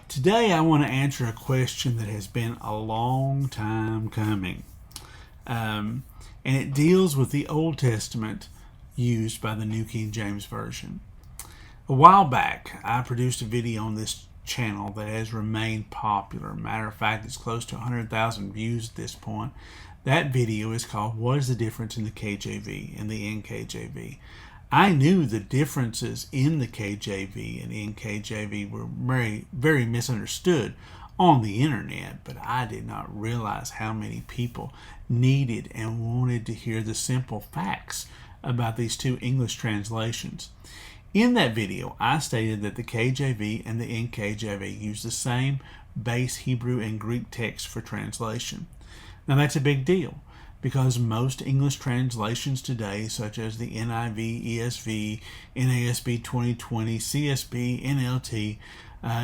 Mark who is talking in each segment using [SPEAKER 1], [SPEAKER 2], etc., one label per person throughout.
[SPEAKER 1] Today I want to answer a question that has been a long time coming. And it deals with the Old Testament used by the New King James Version. A while back, I produced a video on this channel that has remained popular. Matter of fact, it's close to 100,000 views at this point. That video is called What is the Difference in the KJV and the NKJV? I knew the differences in the KJV and NKJV were very misunderstood on the internet, but I did not realize how many people needed and wanted to hear the simple facts about these two English translations. In that video, I stated that the KJV and the NKJV use the same base Hebrew and Greek text for translation. Now that's a big deal, because most English translations today, such as the NIV, ESV, NASB 2020, CSB, NLT,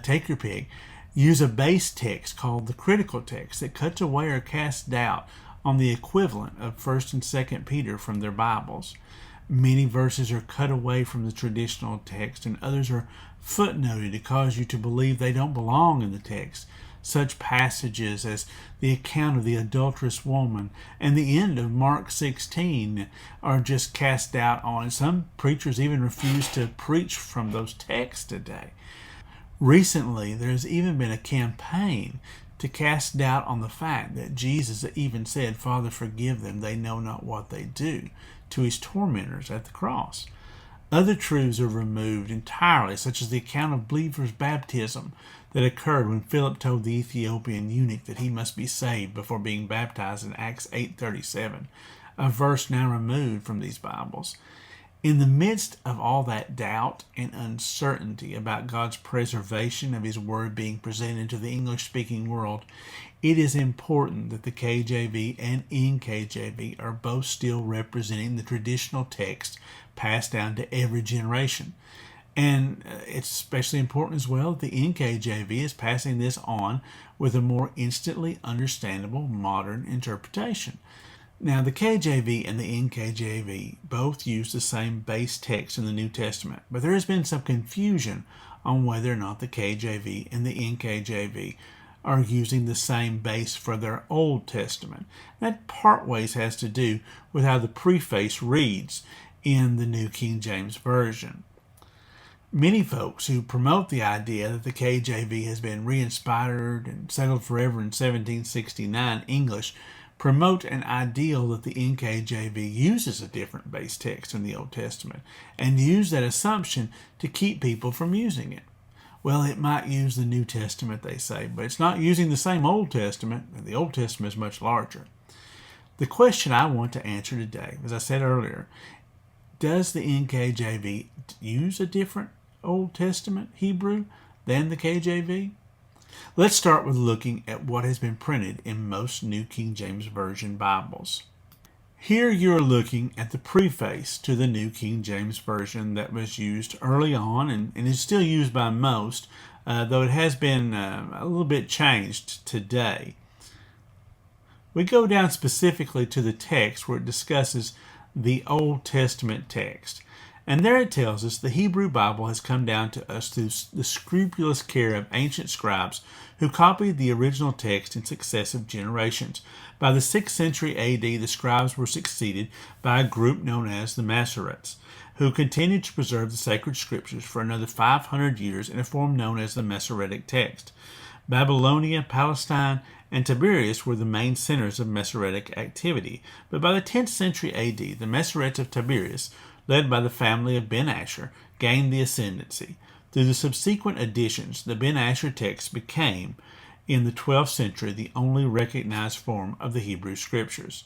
[SPEAKER 1] take your pick, use a base text called the critical text that cuts away or casts doubt on the equivalent of 1st and 2nd Peter from their Bibles. Many verses are cut away from the traditional text, and others are footnoted to cause you to believe they don't belong in the text. Such passages as the account of the adulterous woman and the end of Mark 16 are just cast doubt on, and some preachers even refuse to preach from those texts today. Recently, there has even been a campaign to cast doubt on the fact that Jesus even said, "Father, forgive them, they know not what they do," to his tormentors at the cross. Other truths are removed entirely, such as the account of believers' baptism that occurred when Philip told the Ethiopian eunuch that he must be saved before being baptized in Acts 8:37, a verse now removed from these Bibles. In the midst of all that doubt and uncertainty about God's preservation of his word being presented to the English-speaking world, it is important that the KJV and NKJV are both still representing the traditional text passed down to every generation. And it's especially important as well that the NKJV is passing this on with a more instantly understandable modern interpretation. Now, the KJV and the NKJV both use the same base text in the New Testament, but there has been some confusion on whether or not the KJV and the NKJV are using the same base for their Old Testament. That partways has to do with how the preface reads in the New King James Version. Many folks who promote the idea that the KJV has been re-inspired and settled forever in 1769 English promote an ideal that the NKJV uses a different base text in the Old Testament and use that assumption to keep people from using it. Well, it might use the New Testament, they say, but it's not using the same Old Testament, and the Old Testament is much larger. The question I want to answer today, as I said earlier, does the NKJV use a different Old Testament Hebrew than the KJV? Let's start with looking at what has been printed in most New King James Version Bibles. Here you're looking at the preface to the New King James Version that was used early on and is still used by most, though it has been a little bit changed today. We go down specifically to the text where it discusses the Old Testament text. And there it tells us the Hebrew Bible has come down to us through the scrupulous care of ancient scribes who copied the original text in successive generations. By the 6th century A.D., the scribes were succeeded by a group known as the Masoretic, who continued to preserve the sacred scriptures for another 500 years in a form known as the Masoretic text. Babylonia, Palestine, and Tiberias were the main centers of Masoretic activity, but by the 10th century A.D., the Masoretes of Tiberias, led by the family of Ben Asher, gained the ascendancy. Through the subsequent additions, the Ben Asher text became, in the 12th century, the only recognized form of the Hebrew Scriptures.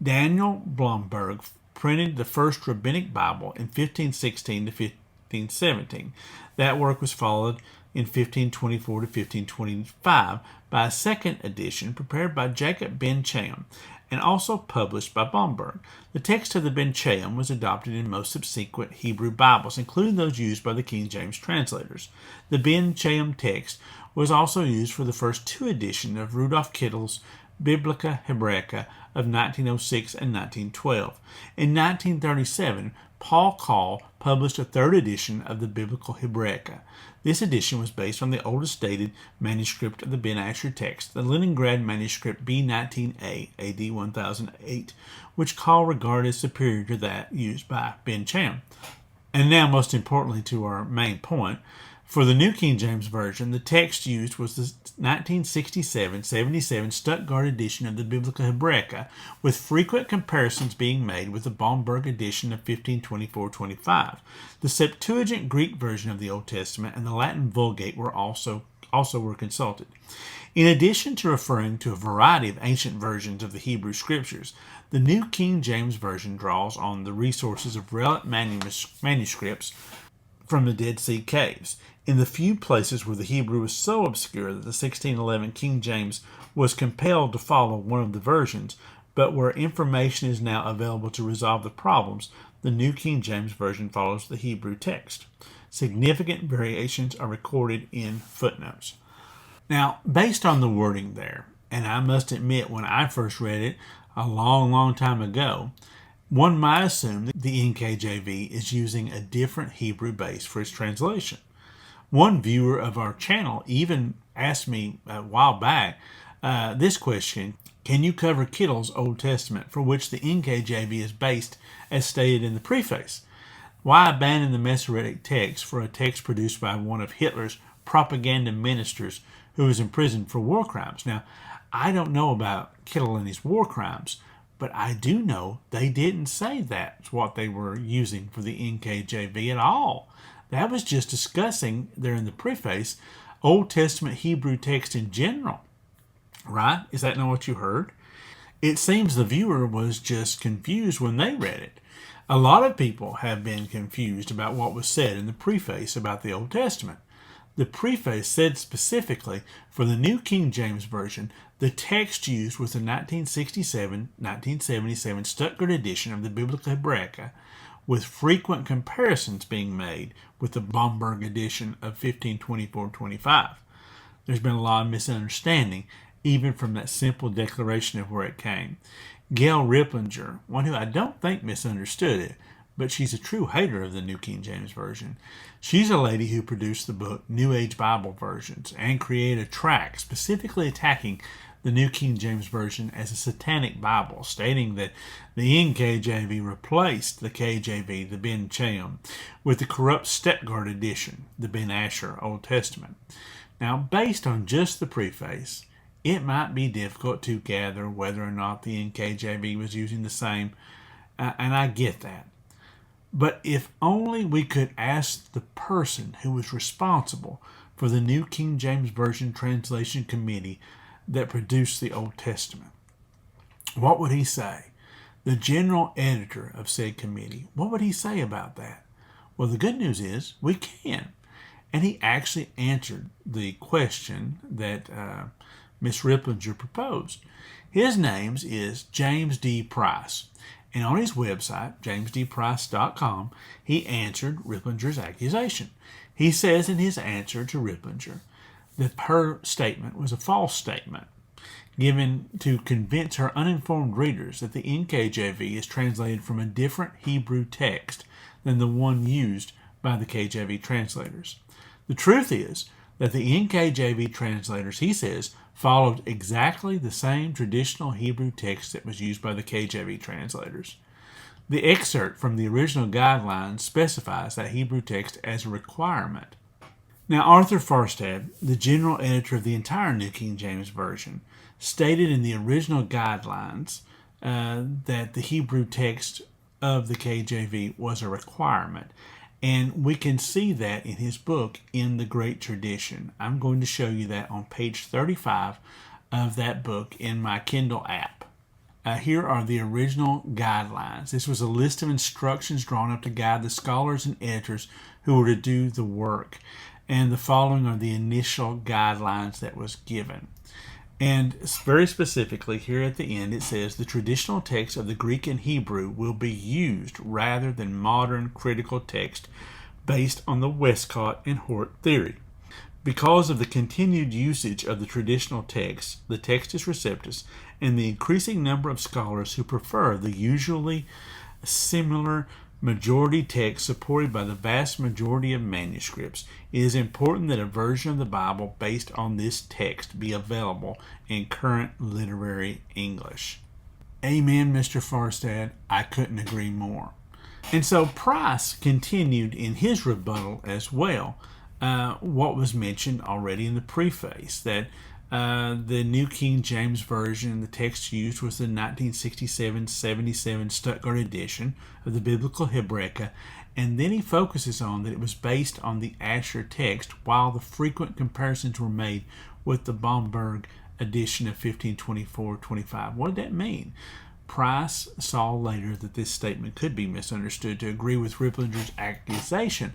[SPEAKER 1] Daniel Blomberg printed the first Rabbinic Bible in 1516 to 1517. That work was followed in 1524 to 1525 by a second edition prepared by Jacob Ben Chaim and also published by Blomberg. The text of the Ben Chaim was adopted in most subsequent Hebrew Bibles, including those used by the King James translators. The Ben Chaim text was also used for the first two editions of Rudolf Kittel's Biblica Hebraica of 1906 and 1912. In 1937, Paul Call published a third edition of the Biblical Hebraica. This edition was based on the oldest dated manuscript of the Ben Asher text, the Leningrad manuscript B19A, AD 1008, which Call regarded as superior to that used by Ben Cham. And now, most importantly to our main point, for the New King James Version, the text used was the 1967-77 Stuttgart edition of the Biblical Hebraica, with frequent comparisons being made with the Bomberg edition of 1524-25. The Septuagint Greek version of the Old Testament and the Latin Vulgate were also consulted. In addition to referring to a variety of ancient versions of the Hebrew Scriptures, the New King James Version draws on the resources of relic manuscripts from the Dead Sea caves. In the few places where the Hebrew was so obscure that the 1611 King James was compelled to follow one of the versions, but where information is now available to resolve the problems, the New King James Version follows the Hebrew text. Significant variations are recorded in footnotes. Now, based on the wording there, and I must admit when I first read it a long time ago, one might assume that the NKJV is using a different Hebrew base for its translation. One viewer of our channel even asked me a while back this question: can you cover Kittle's Old Testament, for which the NKJV is based as stated in the preface? Why abandon the Masoretic text for a text produced by one of Hitler's propaganda ministers who was imprisoned for war crimes? Now, I don't know about Kittle and his war crimes, but I do know they didn't say that's what they were using for the NKJV at all. That was just discussing, there in the preface, Old Testament Hebrew text in general. Right? Is that not what you heard? It seems the viewer was just confused when they read it. A lot of people have been confused about what was said in the preface about the Old Testament. The preface said specifically, for the New King James Version, the text used was the 1967-1977 Stuttgart edition of the Biblical Hebraica, with frequent comparisons being made with the Bomberg edition of 1524-25. There's been a lot of misunderstanding, even from that simple declaration of where it came. Gail Riplinger, one who I don't think misunderstood it, but she's a true hater of the New King James Version. She's a lady who produced the book New Age Bible Versions and created a tract specifically attacking the New King James Version as a satanic Bible, stating that the NKJV replaced the KJV, the Ben Cham, with the corrupt Stuttgart edition, the Ben Asher Old Testament. Now, based on just the preface, it might be difficult to gather whether or not the NKJV was using the same, and I get that. But if only we could ask the person who was responsible for the New King James Version Translation Committee that produced the Old Testament. What would he say? The general editor of said committee, what would he say about that? Well, the good news is we can. And he actually answered the question that Miss Riplinger proposed. His name is James D. Price. And on his website, jamesdprice.com, he answered Riplinger's accusation. He says in his answer to Riplinger that her statement was a false statement, given to convince her uninformed readers that the NKJV is translated from a different Hebrew text than the one used by the KJV translators. The truth is that the NKJV translators, he says, followed exactly the same traditional Hebrew text that was used by the KJV translators. The excerpt from the original guidelines specifies that Hebrew text as a requirement. Now, Arthur Farstad, the general editor of the entire New King James Version, stated in the original guidelines that the Hebrew text of the KJV was a requirement. And we can see that in his book, In the Great Tradition. I'm going to show you that on page 35 of that book in my Kindle app. Here are the original guidelines. This was a list of instructions drawn up to guide the scholars and editors who were to do the work. And the following are the initial guidelines that was given. And very specifically, here at the end, it says the traditional text of the Greek and Hebrew will be used rather than modern critical text based on the Westcott and Hort theory. Because of the continued usage of the traditional text, the Textus Receptus, and the increasing number of scholars who prefer the usually similar majority text supported by the vast majority of manuscripts, it is important that a version of the Bible based on this text be available in current literary English. Amen, Mr. Farstad. I couldn't agree more. And so Price continued in his rebuttal as well what was mentioned already in the preface, that the New King James Version, the text used was the 1967-77 Stuttgart edition of the Biblical Hebraica, and then he focuses on that it was based on the Asher text, while the frequent comparisons were made with the Bomberg edition of 1524-25. What did that mean? Price saw later that this statement could be misunderstood to agree with Riplinger's accusation,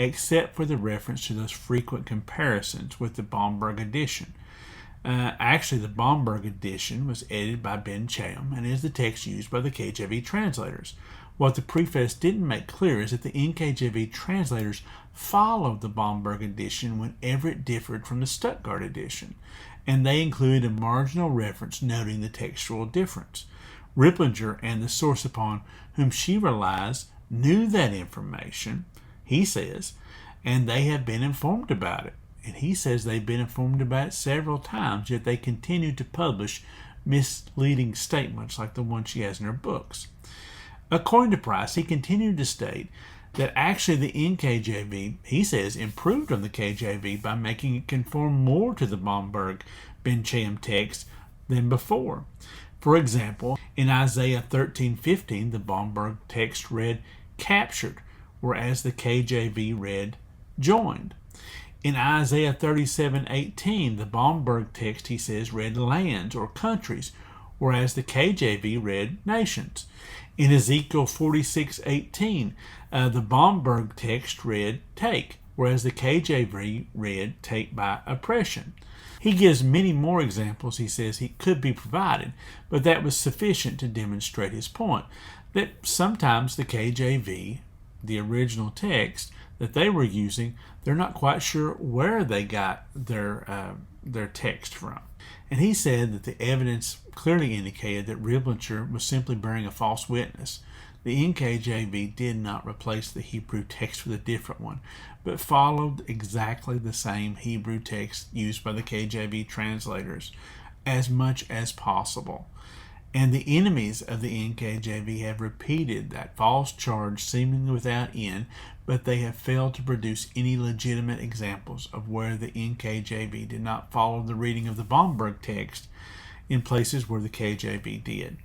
[SPEAKER 1] except for the reference to those frequent comparisons with the Bomberg edition. Actually, the Bomberg edition was edited by Ben Chaim and is the text used by the KJV translators. What the preface didn't make clear is that the NKJV translators followed the Bomberg edition whenever it differed from the Stuttgart edition, and they included a marginal reference noting the textual difference. Riplinger and the source upon whom she relies knew that information, he says, and they have been informed about it. And he says they've been informed about it several times, yet they continue to publish misleading statements like the one she has in her books. According to Price, he continued to state that actually the NKJV, he says, improved on the KJV by making it conform more to the Bomberg Ben Chaim text than before. For example, in Isaiah 13:15, the Bomberg text read captured, whereas the KJV read joined. In Isaiah 37:18, the Bomberg text, he says, read lands or countries, whereas the KJV read nations. In Ezekiel 46:18, the Bomberg text read take, whereas the KJV read take by oppression. He gives many more examples he says he could be provided, but that was sufficient to demonstrate his point, that sometimes the KJV, the original text that they were using, they're not quite sure where they got their text from. And he said that the evidence clearly indicated that Riplinger was simply bearing a false witness. The NKJV did not replace the Hebrew text with a different one, but followed exactly the same Hebrew text used by the KJV translators as much as possible. And the enemies of the NKJV have repeated that false charge seemingly without end, but they have failed to produce any legitimate examples of where the NKJV did not follow the reading of the Bomberg text in places where the KJV did.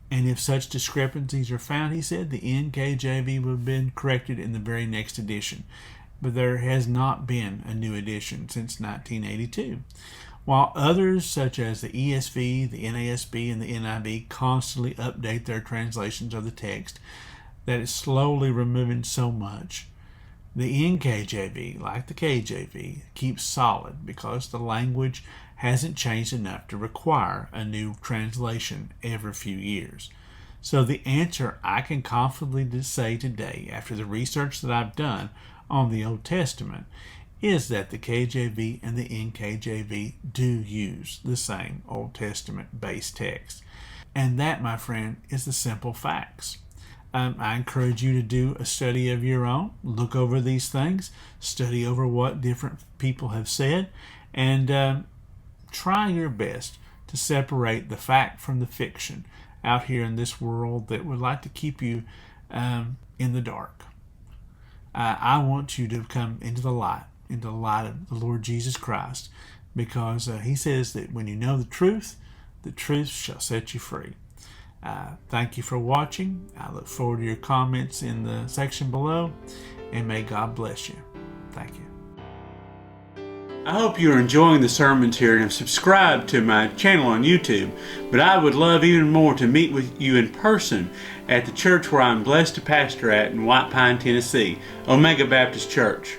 [SPEAKER 1] And if such discrepancies are found, he said, the NKJV would have been corrected in the very next edition. But there has not been a new edition since 1982. While others, such as the ESV, the NASB, and the NIV, constantly update their translations of the text, that is slowly removing so much, the NKJV, like the KJV, keeps solid because the language hasn't changed enough to require a new translation every few years. So the answer I can confidently say today, after the research that I've done on the Old Testament, is that the KJV and the NKJV do use the same Old Testament base text. And that, my friend, is the simple facts. I encourage you to do a study of your own. Look over these things, study over what different people have said, and try your best to separate the fact from the fiction out here in this world that would like to keep you in the dark. I want you to come into the light of the Lord Jesus Christ, because he says that when you know the truth shall set you free. Thank you for watching. I look forward to your comments in the section below, and may God bless you. Thank you. I hope you're enjoying the sermons here and have subscribed to my channel on YouTube, but I would love even more to meet with you in person at the church where I'm blessed to pastor at in White Pine, Tennessee, Omega Baptist Church.